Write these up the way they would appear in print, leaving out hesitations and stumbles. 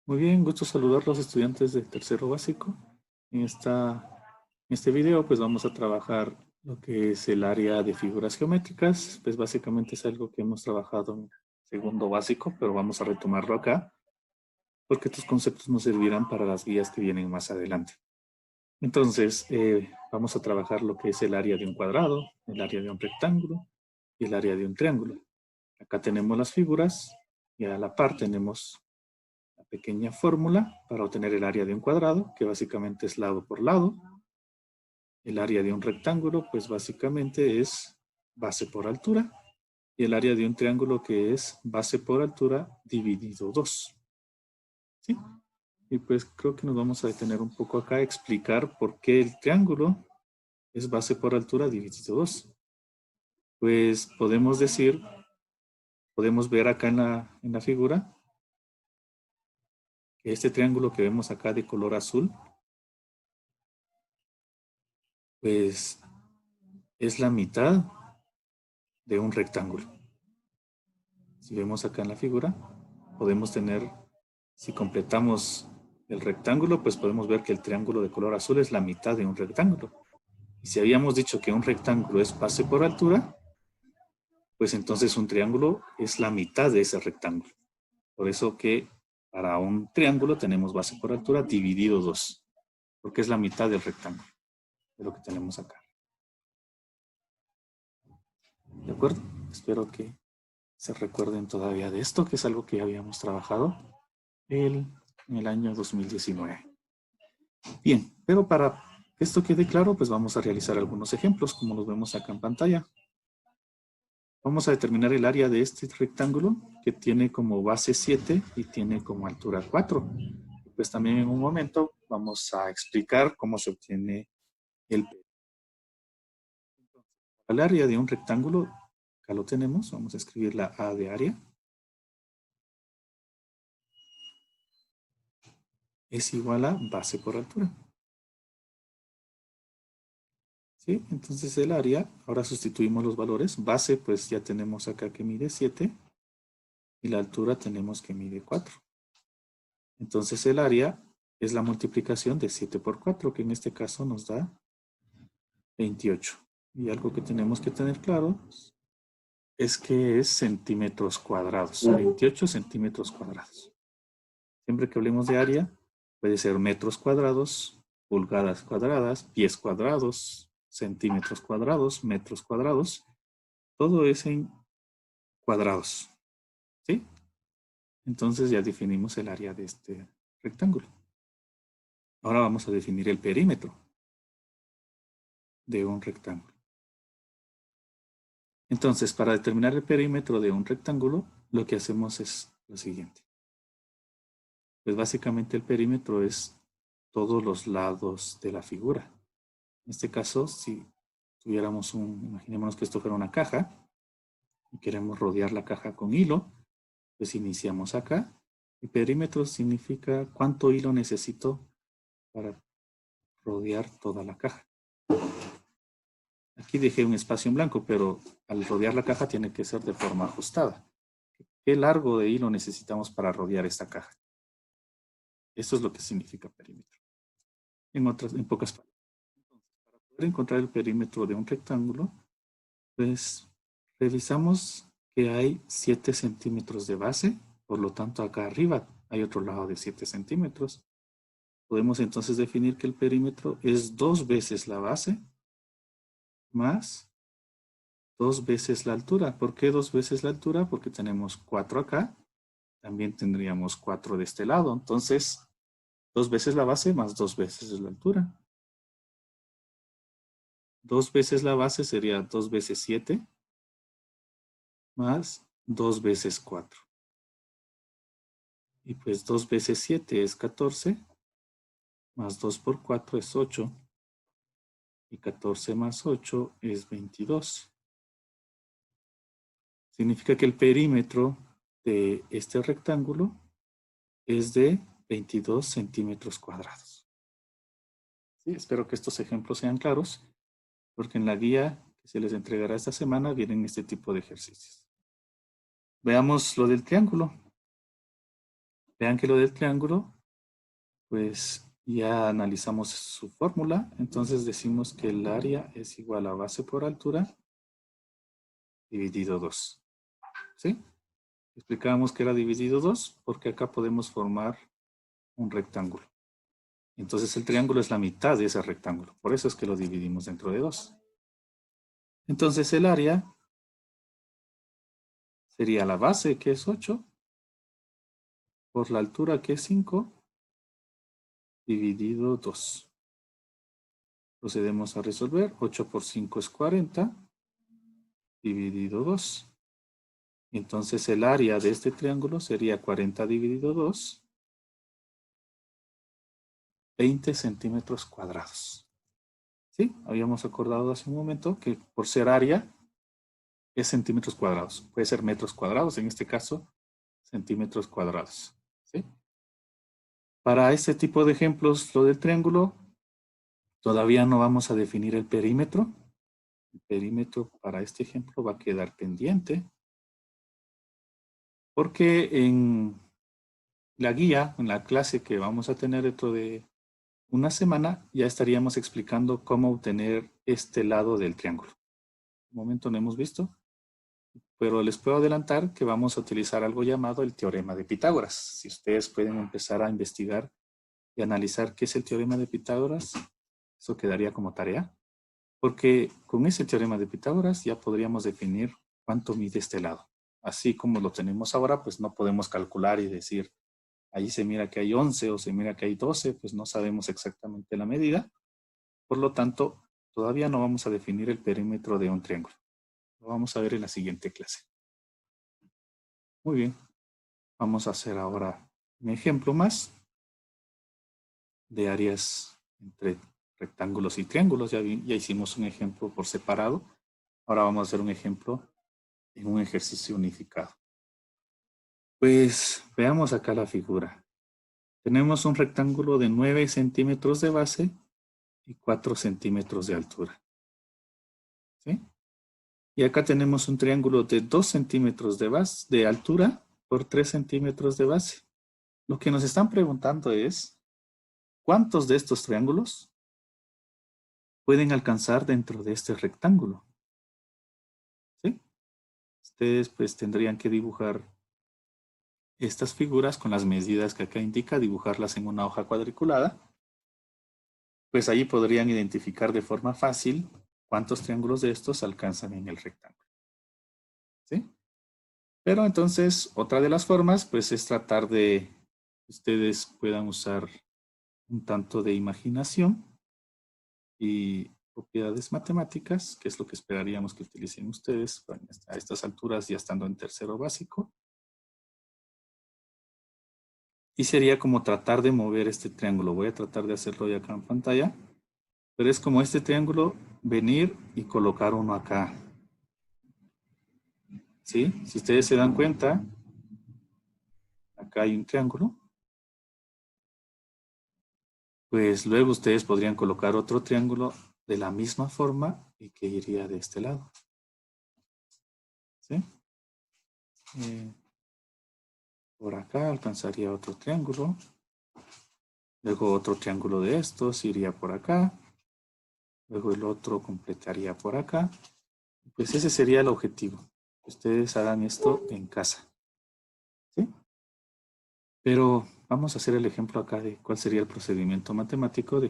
Muy bien, gusto saludar a los estudiantes de tercero básico. En este video pues vamos a trabajar lo que es el área de figuras geométricas. Pues básicamente es algo que hemos trabajado en segundo básico, pero vamos a retomarlo acá porque estos conceptos nos servirán para las guías que vienen más adelante. Entonces vamos a trabajar lo que es el área de un cuadrado, el área de un rectángulo y el área de un triángulo. Acá tenemos las figuras y a la par tenemos la pequeña fórmula para obtener el área de un cuadrado, que básicamente es lado por lado. El área de un rectángulo, pues básicamente es base por altura. Y el área de un triángulo, que es base por altura dividido 2. ¿Sí? Y pues creo que nos vamos a detener un poco acá a explicar por qué el triángulo es base por altura dividido 2. Pues podemos ver acá en la figura, que este triángulo que vemos acá de color azul, pues es la mitad de un rectángulo. Si vemos acá en la figura, podemos tener, si completamos el rectángulo, pues podemos ver que el triángulo de color azul es la mitad de un rectángulo. Y si habíamos dicho que un rectángulo es base por altura, pues entonces un triángulo es la mitad de ese rectángulo. Por eso que para un triángulo tenemos base por altura dividido 2, porque es la mitad del rectángulo, de lo que tenemos acá. ¿De acuerdo? Espero que se recuerden todavía de esto, que es algo que ya habíamos trabajado en el año 2019. Bien, pero para que esto quede claro, pues vamos a realizar algunos ejemplos, como los vemos acá en pantalla. Vamos a determinar el área de este rectángulo, que tiene como base 7 y tiene como altura 4. Pues también en un momento vamos a explicar cómo se obtiene el perímetro. El área de un rectángulo, acá lo tenemos, vamos a escribir la A de área. Es igual a base por altura. ¿Sí? Entonces el área, ahora sustituimos los valores. Base, pues ya tenemos acá que mide 7 y la altura tenemos que mide 4. Entonces el área es la multiplicación de 7 por 4, que en este caso nos da 28. Y algo que tenemos que tener claro es que es centímetros cuadrados, 28 centímetros cuadrados. Siempre que hablemos de área, puede ser metros cuadrados, pulgadas cuadradas, pies cuadrados, centímetros cuadrados, metros cuadrados. Todo es en cuadrados. ¿Sí? Entonces ya definimos el área de este rectángulo. Ahora vamos a definir el perímetro de un rectángulo. Entonces, para determinar el perímetro de un rectángulo, lo que hacemos es lo siguiente. Pues básicamente el perímetro es todos los lados de la figura. En este caso, si tuviéramos imaginémonos que esto fuera una caja y queremos rodear la caja con hilo, pues iniciamos acá. Y perímetro significa cuánto hilo necesito para rodear toda la caja. Aquí dejé un espacio en blanco, pero al rodear la caja tiene que ser de forma ajustada. ¿Qué largo de hilo necesitamos para rodear esta caja? Esto es lo que significa perímetro. En pocas palabras. Entonces, para poder encontrar el perímetro de un rectángulo, pues revisamos que hay 7 centímetros de base, por lo tanto acá arriba hay otro lado de 7 centímetros. Podemos entonces definir que el perímetro es 2 veces la base más 2 veces la altura. ¿Por qué 2 veces la altura? Porque tenemos 4 acá, también tendríamos 4 de este lado. Entonces, 2 veces la base más 2 veces la altura. 2 veces la base sería 2 veces 7 más 2 veces 4. Y pues 2 veces 7 es 14, más 2 por 4 es 8. Y 14 más 8 es 22. Significa que el perímetro de este rectángulo es de 22 centímetros cuadrados. Sí, espero que estos ejemplos sean claros, porque en la guía que se les entregará esta semana vienen este tipo de ejercicios. Veamos lo del triángulo. Vean que lo del triángulo, pues ya analizamos su fórmula. Entonces decimos que el área es igual a base por altura dividido 2. ¿Sí? Explicábamos que era dividido 2 porque acá podemos formar un rectángulo. Entonces el triángulo es la mitad de ese rectángulo. Por eso es que lo dividimos dentro de 2. Entonces el área sería la base, que es 8, por la altura, que es 5, dividido 2. Procedemos a resolver. 8 por 5 es 40, dividido 2. Entonces el área de este triángulo sería 40 dividido 2, 20 centímetros cuadrados. ¿Sí? Habíamos acordado hace un momento que por ser área es centímetros cuadrados. Puede ser metros cuadrados, en este caso, centímetros cuadrados. ¿Sí? Para este tipo de ejemplos, lo del triángulo, todavía no vamos a definir el perímetro. El perímetro para este ejemplo va a quedar pendiente, porque en la guía, en la clase que vamos a tener dentro de una semana, ya estaríamos explicando cómo obtener este lado del triángulo. De momento no hemos visto, pero les puedo adelantar que vamos a utilizar algo llamado el teorema de Pitágoras. Si ustedes pueden empezar a investigar y analizar qué es el teorema de Pitágoras, eso quedaría como tarea, porque con ese teorema de Pitágoras ya podríamos definir cuánto mide este lado. Así como lo tenemos ahora, pues no podemos calcular y decir, ahí se mira que hay 11 o se mira que hay 12, pues no sabemos exactamente la medida. Por lo tanto, todavía no vamos a definir el perímetro de un triángulo. Lo vamos a ver en la siguiente clase. Muy bien, vamos a hacer ahora un ejemplo más de áreas entre rectángulos y triángulos. Ya hicimos un ejemplo por separado. Ahora vamos a hacer un ejemplo en un ejercicio unificado. Pues veamos acá la figura. Tenemos un rectángulo de 9 centímetros de base y 4 centímetros de altura. ¿Sí? Y acá tenemos un triángulo de 2 centímetros de altura por 3 centímetros de base. Lo que nos están preguntando es, ¿cuántos de estos triángulos pueden alcanzar dentro de este rectángulo? ¿Sí? Ustedes pues tendrían que dibujar estas figuras con las medidas que acá indica, dibujarlas en una hoja cuadriculada. Pues ahí podrían identificar de forma fácil cuántos triángulos de estos alcanzan en el rectángulo. ¿Sí? Pero entonces, otra de las formas, pues es tratar de que ustedes puedan usar un tanto de imaginación y propiedades matemáticas, que es lo que esperaríamos que utilicen ustedes a estas alturas ya estando en tercero básico. Y sería como tratar de mover este triángulo. Voy a tratar de hacerlo ya acá en pantalla. Pero es como este triángulo, venir y colocar uno acá. ¿Sí? Si ustedes se dan cuenta, acá hay un triángulo. Pues luego ustedes podrían colocar otro triángulo de la misma forma y que iría de este lado. ¿Sí? Por acá alcanzaría otro triángulo. Luego otro triángulo de estos iría por acá. Luego el otro completaría por acá. Pues ese sería el objetivo. Que ustedes hagan esto en casa. ¿Sí? Pero vamos a hacer el ejemplo acá de cuál sería el procedimiento matemático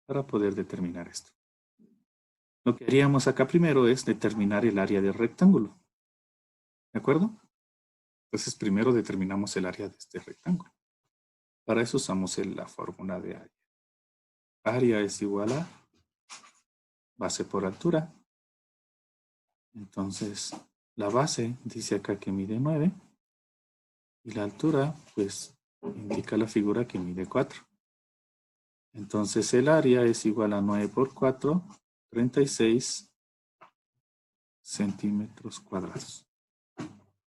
para poder determinar esto. Lo que haríamos acá primero es determinar el área del rectángulo. ¿De acuerdo? Entonces primero determinamos el área de este rectángulo. Para eso usamos la fórmula de área. Área es igual a base por altura. Entonces la base dice acá que mide 9 y la altura pues indica la figura que mide 4. Entonces el área es igual a 9 por 4, 36 centímetros cuadrados.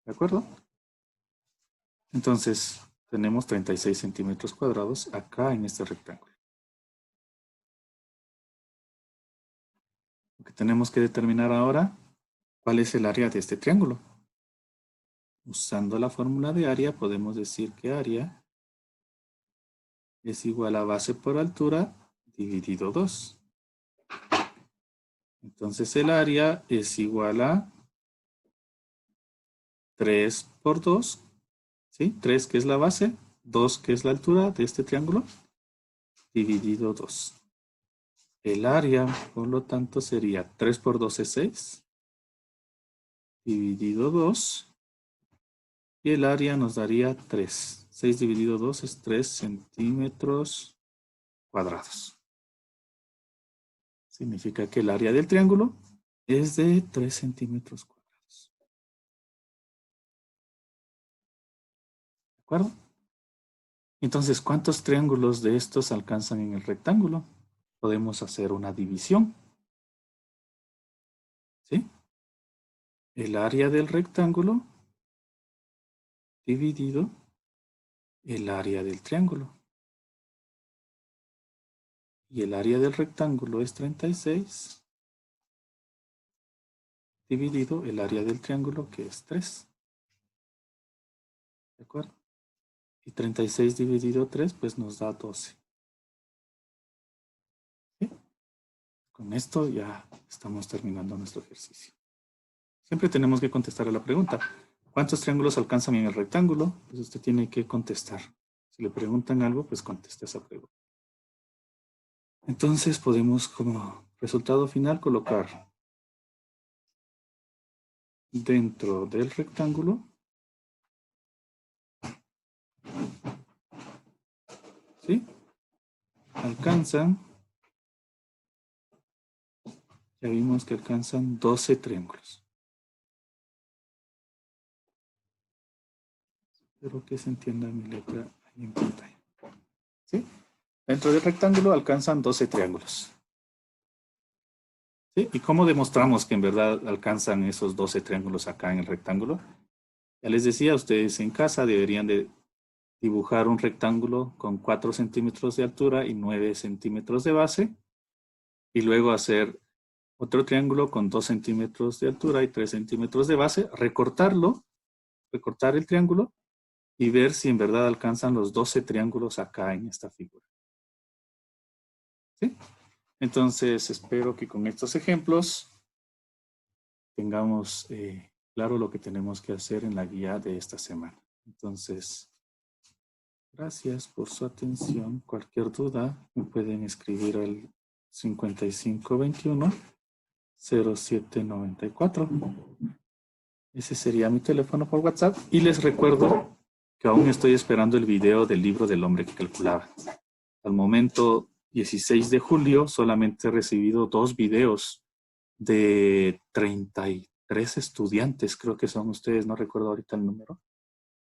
¿De acuerdo? Entonces tenemos 36 centímetros cuadrados acá en este rectángulo. Lo que tenemos que determinar ahora, ¿cuál es el área de este triángulo? usando la fórmula de área, podemos decir que área es igual a base por altura dividido 2. Entonces el área es igual a 3 por 2, ¿sí? 3 que es la base, 2 que es la altura de este triángulo, dividido 2. El área, por lo tanto, sería 3 por 2 es 6, dividido 2. Y el área nos daría 3. 6 dividido 2 es 3 centímetros cuadrados. Significa que el área del triángulo es de 3 centímetros cuadrados. ¿De acuerdo? Entonces, ¿cuántos triángulos de estos alcanzan en el rectángulo? Podemos hacer una división. ¿Sí? El área del rectángulo dividido el área del triángulo. Y el área del rectángulo es 36 dividido el área del triángulo, que es 3. ¿De acuerdo? Y 36 dividido 3, pues nos da 12. ¿Sí? Con esto ya estamos terminando nuestro ejercicio. Siempre tenemos que contestar a la pregunta. ¿Cuántos triángulos alcanzan en el rectángulo? Pues usted tiene que contestar. Si le preguntan algo, pues conteste esa pregunta. Entonces podemos como resultado final colocar dentro del rectángulo ¿sí? Alcanzan, ya vimos que alcanzan 12 triángulos. Espero que se entienda mi letra ahí en pantalla. ¿Sí? Dentro del rectángulo alcanzan 12 triángulos. ¿Sí? ¿Y cómo demostramos que en verdad alcanzan esos 12 triángulos acá en el rectángulo? Ya les decía, ustedes en casa deberían de dibujar un rectángulo con 4 centímetros de altura y 9 centímetros de base. Y luego hacer otro triángulo con 2 centímetros de altura y 3 centímetros de base. Recortarlo, recortar el triángulo y ver si en verdad alcanzan los 12 triángulos acá en esta figura. ¿Sí? Entonces, espero que con estos ejemplos tengamos claro lo que tenemos que hacer en la guía de esta semana. Entonces, gracias por su atención. Cualquier duda me pueden escribir al 5521-0794. Ese sería mi teléfono por WhatsApp. Y les recuerdo que aún estoy esperando el video del libro del hombre que calculaba. Al momento 16 de julio solamente he recibido 2 videos de 33 estudiantes, creo que son ustedes, no recuerdo ahorita el número.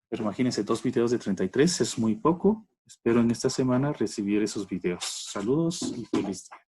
Pero imagínense, 2 videos de 33 es muy poco. Espero en esta semana recibir esos videos. Saludos y feliz día.